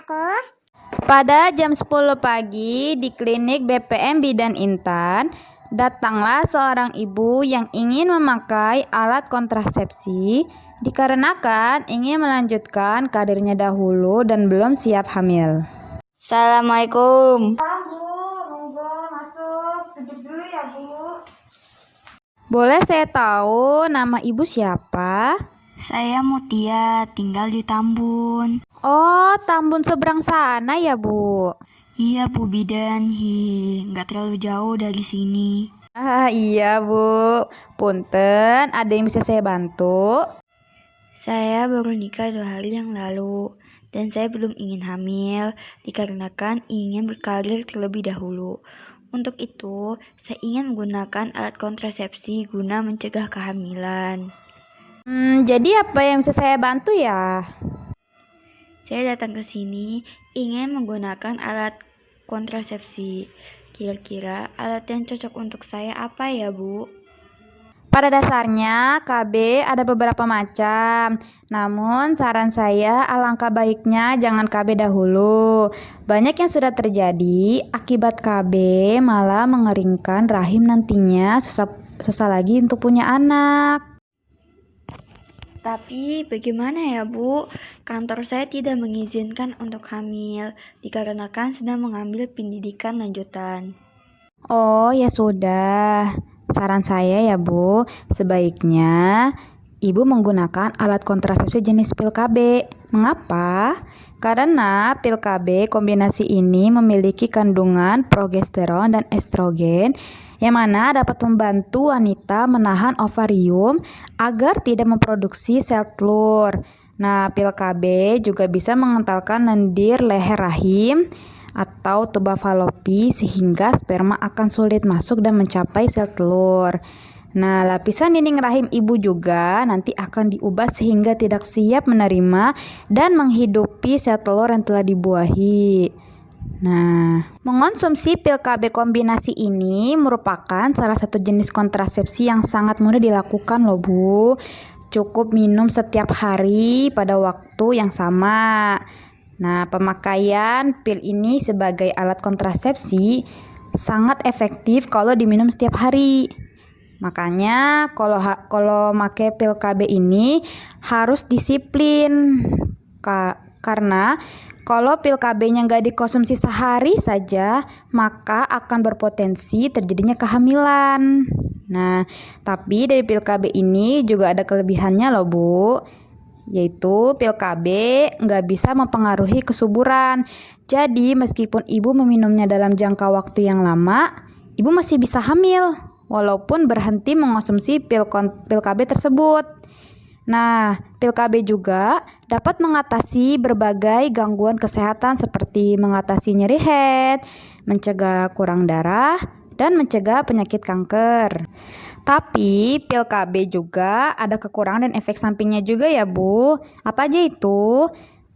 aku? Pada jam 10 pagi di klinik BPM Bidan Intan, datanglah seorang ibu yang ingin memakai alat kontrasepsi dikarenakan ingin melanjutkan karirnya dahulu dan belum siap hamil. Assalamualaikum. Bu, monggo masuk. Duduk dulu ya, Bu. Boleh saya tahu nama ibu siapa? Saya Mutia, tinggal di Tambun. Oh, Tambun seberang sana ya, Bu? Iya, Bu Bidan. Nggak terlalu jauh dari sini. Iya, Bu. Punten, ada yang bisa saya bantu? Saya baru nikah 2 hari yang lalu, dan saya belum ingin hamil, dikarenakan ingin berkarir terlebih dahulu. Untuk itu, saya ingin menggunakan alat kontrasepsi guna mencegah kehamilan. Jadi apa yang bisa saya bantu ya? Saya datang ke sini ingin menggunakan alat kontrasepsi. Kira-kira alat yang cocok untuk saya apa ya, Bu? Pada dasarnya KB ada beberapa macam. Namun saran saya alangkah baiknya jangan KB dahulu. Banyak yang sudah terjadi akibat KB malah mengeringkan rahim, nantinya susah lagi untuk punya anak. Tapi bagaimana ya, Bu? Kantor saya tidak mengizinkan untuk hamil dikarenakan sedang mengambil pendidikan lanjutan. Oh ya sudah, saran saya ya Bu, sebaiknya Ibu menggunakan alat kontrasepsi jenis pil KB. Mengapa? Karena pil KB kombinasi ini memiliki kandungan progesteron dan estrogen yang mana dapat membantu wanita menahan ovarium agar tidak memproduksi sel telur. Nah, pil KB juga bisa mengentalkan lendir leher rahim atau tuba falopi sehingga sperma akan sulit masuk dan mencapai sel telur. Nah, lapisan dinding rahim ibu juga nanti akan diubah sehingga tidak siap menerima dan menghidupi sel telur yang telah dibuahi. Nah, mengonsumsi pil KB kombinasi ini merupakan salah satu jenis kontrasepsi yang sangat mudah dilakukan loh, Bu. Cukup minum setiap hari pada waktu yang sama. Nah, pemakaian pil ini sebagai alat kontrasepsi sangat efektif kalau diminum setiap hari. Makanya kalau pakai pil KB ini harus disiplin. Karena kalau pil KB-nya nggak dikonsumsi sehari saja, maka akan berpotensi terjadinya kehamilan. Nah, tapi dari pil KB ini juga ada kelebihannya loh, Bu. Yaitu pil KB nggak bisa mempengaruhi kesuburan. Jadi meskipun ibu meminumnya dalam jangka waktu yang lama, ibu masih bisa hamil walaupun berhenti mengonsumsi pil KB tersebut. Nah, pil KB juga dapat mengatasi berbagai gangguan kesehatan seperti mengatasi nyeri head, mencegah kurang darah, dan mencegah penyakit kanker. Tapi pil KB juga ada kekurangan dan efek sampingnya juga ya, Bu. Apa aja itu?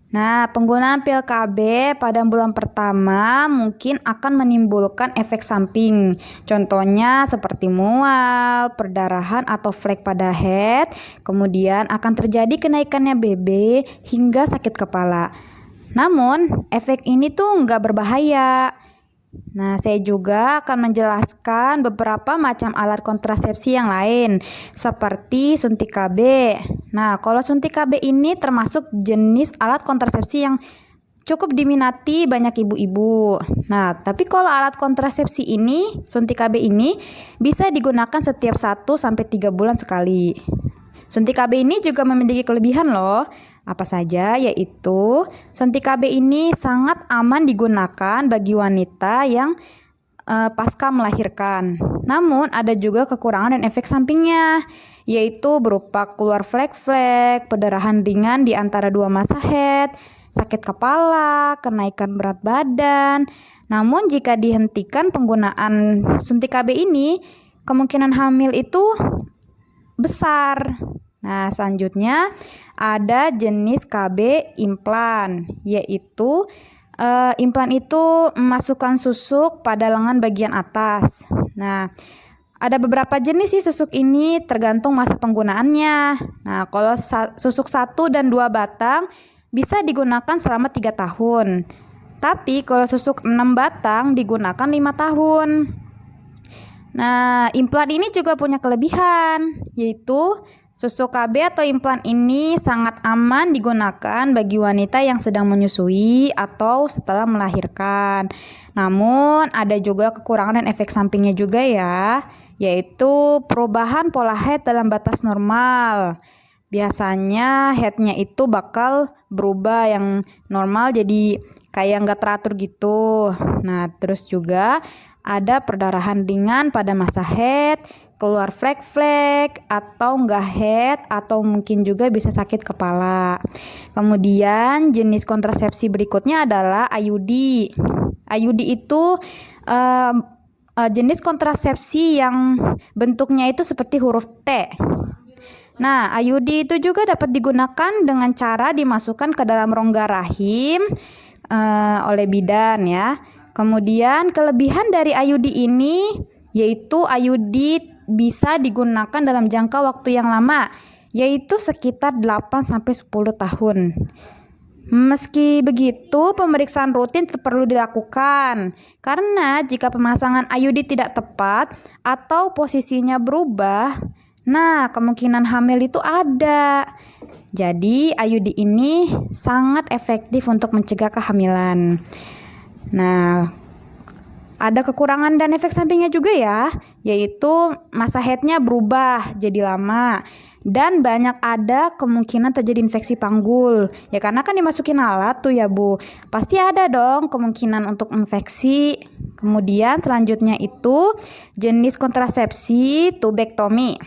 Nah, penggunaan pil KB pada bulan pertama mungkin akan menimbulkan efek samping. Contohnya seperti mual, perdarahan atau flek pada head. Kemudian akan terjadi kenaikannya BB hingga sakit kepala. Namun, efek ini tuh nggak berbahaya. Nah, saya juga akan menjelaskan beberapa macam alat kontrasepsi yang lain, seperti suntik KB. Nah, kalau suntik KB ini termasuk jenis alat kontrasepsi yang cukup diminati banyak ibu-ibu. Nah, tapi kalau alat kontrasepsi ini, suntik KB ini bisa digunakan setiap 1-3 bulan sekali. Suntik KB ini juga memiliki kelebihan loh. Apa saja? Yaitu suntik KB ini sangat aman digunakan bagi wanita yang pasca melahirkan. Namun ada juga kekurangan dan efek sampingnya, yaitu berupa keluar flek-flek, perdarahan ringan di antara dua masa head, sakit kepala, kenaikan berat badan. Namun jika dihentikan penggunaan suntik KB ini, kemungkinan hamil itu besar. Nah, selanjutnya ada jenis KB implan, yaitu implan itu memasukkan susuk pada lengan bagian atas. Nah, ada beberapa jenis sih susuk ini tergantung masa penggunaannya. Nah, kalau susuk 1 dan 2 batang bisa digunakan selama 3 tahun. Tapi kalau susuk 6 batang digunakan 5 tahun. Nah, implan ini juga punya kelebihan, yaitu susuk KB atau implan ini sangat aman digunakan bagi wanita yang sedang menyusui atau setelah melahirkan. Namun, ada juga kekurangan dan efek sampingnya juga ya, yaitu perubahan pola head dalam batas normal. Biasanya headnya itu bakal berubah yang normal jadi kayak nggak teratur gitu. Nah, terus juga ada perdarahan ringan pada masa head, keluar flek-flek, atau nggak head, atau mungkin juga bisa sakit kepala. Kemudian jenis kontrasepsi berikutnya adalah IUD. IUD itu jenis kontrasepsi yang bentuknya itu seperti huruf T. Nah, IUD itu juga dapat digunakan dengan cara dimasukkan ke dalam rongga rahim oleh bidan ya. Kemudian kelebihan dari IUD ini yaitu IUD bisa digunakan dalam jangka waktu yang lama, yaitu sekitar 8-10 tahun. Meski begitu, pemeriksaan rutin perlu dilakukan karena jika pemasangan IUD tidak tepat atau posisinya berubah, nah kemungkinan hamil itu ada. Jadi IUD ini sangat efektif untuk mencegah kehamilan. Nah, ada kekurangan dan efek sampingnya juga ya, yaitu masa headnya berubah jadi lama dan banyak ada kemungkinan terjadi infeksi panggul. Ya karena kan dimasukin alat tuh ya Bu, pasti ada dong kemungkinan untuk infeksi. Kemudian selanjutnya itu jenis kontrasepsi tubektomi.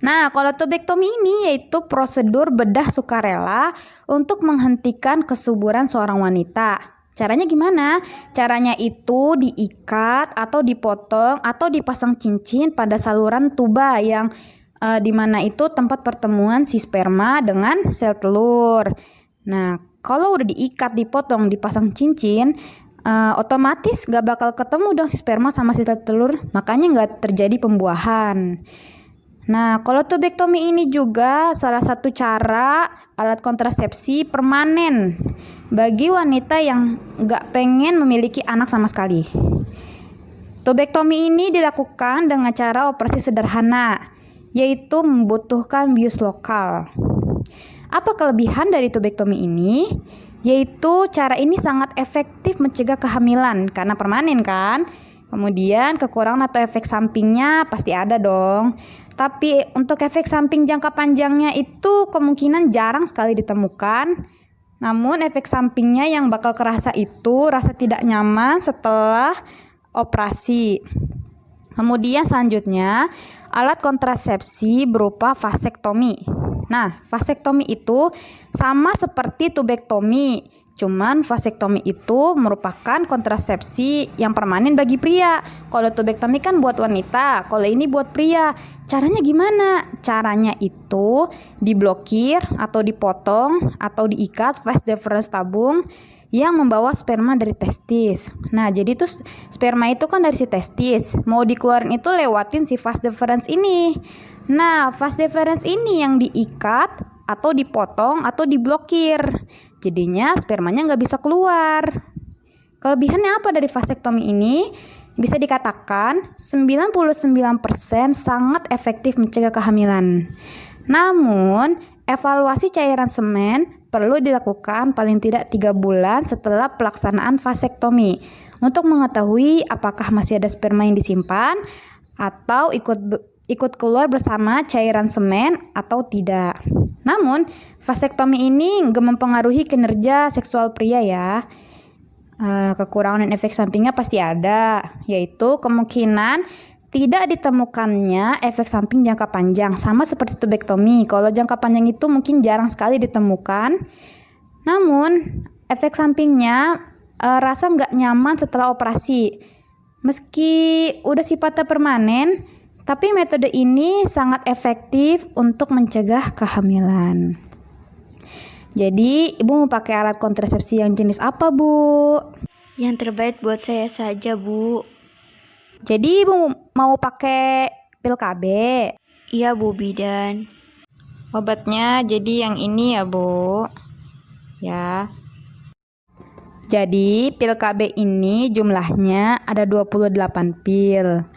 Nah, kalau tubektomi ini yaitu prosedur bedah sukarela untuk menghentikan kesuburan seorang wanita. Caranya gimana? Caranya itu diikat atau dipotong atau dipasang cincin pada saluran tuba yang dimana itu tempat pertemuan si sperma dengan sel telur. Nah, kalau udah diikat, dipotong, dipasang cincin, otomatis gak bakal ketemu dong si sperma sama si sel telur, makanya gak terjadi pembuahan. Nah, kalau tubektomi ini juga salah satu cara alat kontrasepsi permanen bagi wanita yang nggak pengen memiliki anak sama sekali. Tubektomi ini dilakukan dengan cara operasi sederhana, yaitu membutuhkan bius lokal. Apa kelebihan dari tubektomi ini? Yaitu cara ini sangat efektif mencegah kehamilan karena permanen kan? Kemudian kekurangan atau efek sampingnya pasti ada dong. Tapi untuk efek samping jangka panjangnya itu kemungkinan jarang sekali ditemukan. Namun efek sampingnya yang bakal kerasa itu rasa tidak nyaman setelah operasi. Kemudian selanjutnya alat kontrasepsi berupa vasektomi. Nah, vasektomi itu sama seperti tubektomi. Cuman vasektomi itu merupakan kontrasepsi yang permanen bagi pria. Kalau tubektomi kan buat wanita, kalau ini buat pria. Caranya gimana? Caranya itu diblokir atau dipotong atau diikat vas deferens tabung yang membawa sperma dari testis. Nah, jadi tuh sperma itu kan dari si testis. Mau dikeluarin itu lewatin si vas deferens ini. Nah, vas deferens ini yang diikat atau dipotong atau diblokir. Jadinya spermanya nggak bisa keluar. Kelebihannya apa dari vasektomi ini? Bisa dikatakan 99% sangat efektif mencegah kehamilan. Namun, evaluasi cairan semen perlu dilakukan paling tidak 3 bulan setelah pelaksanaan vasektomi untuk mengetahui apakah masih ada sperma yang disimpan atau ikut keluar bersama cairan semen atau tidak. Namun, vasektomi ini nggak mempengaruhi kinerja seksual pria ya. Kekurangan dan efek sampingnya pasti ada, yaitu kemungkinan tidak ditemukannya efek samping jangka panjang, sama seperti tubektomi. Kalau jangka panjang itu mungkin jarang sekali ditemukan. Namun, efek sampingnya rasa nggak nyaman setelah operasi. Meski udah sifatnya permanen, tapi metode ini sangat efektif untuk mencegah kehamilan. Jadi, Ibu mau pakai alat kontrasepsi yang jenis apa, Bu? Yang terbaik buat saya saja, Bu. Jadi, Ibu mau pakai pil KB? Iya, Bu Bidan. Obatnya jadi yang ini ya, Bu. ya. Jadi pil KB ini jumlahnya ada 28 pil.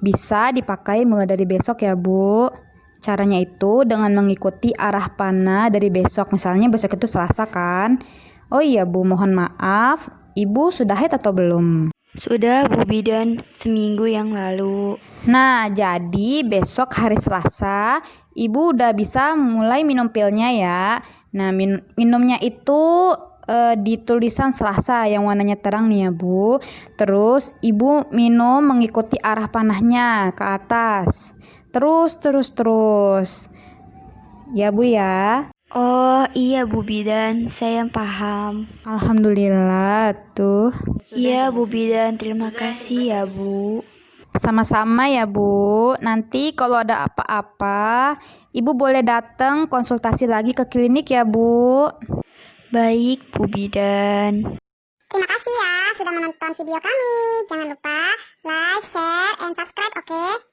Bisa dipakai mulai dari besok ya Bu. Caranya itu dengan mengikuti arah panah dari besok. Misalnya besok itu Selasa kan. Oh iya Bu, mohon maaf. Ibu sudah haid atau belum? Sudah Bu Bidan, seminggu yang lalu. Nah, jadi besok hari Selasa, Ibu udah bisa mulai minum pilnya ya. Nah, minumnya itu di tulisan Selasa yang warnanya terang nih ya Bu. Terus Ibu minum mengikuti arah panahnya ke atas. Terus. Ya Bu ya. Oh iya Bu Bidan, saya paham. Alhamdulillah tuh. Iya Bu Bidan, terima kasih ya Bu. Sama-sama ya Bu. Nanti kalau ada apa-apa, Ibu boleh datang konsultasi lagi ke klinik ya Bu. Baik Bu Bidan. Terima kasih ya sudah menonton video kami. Jangan lupa like, share, and subscribe, oke?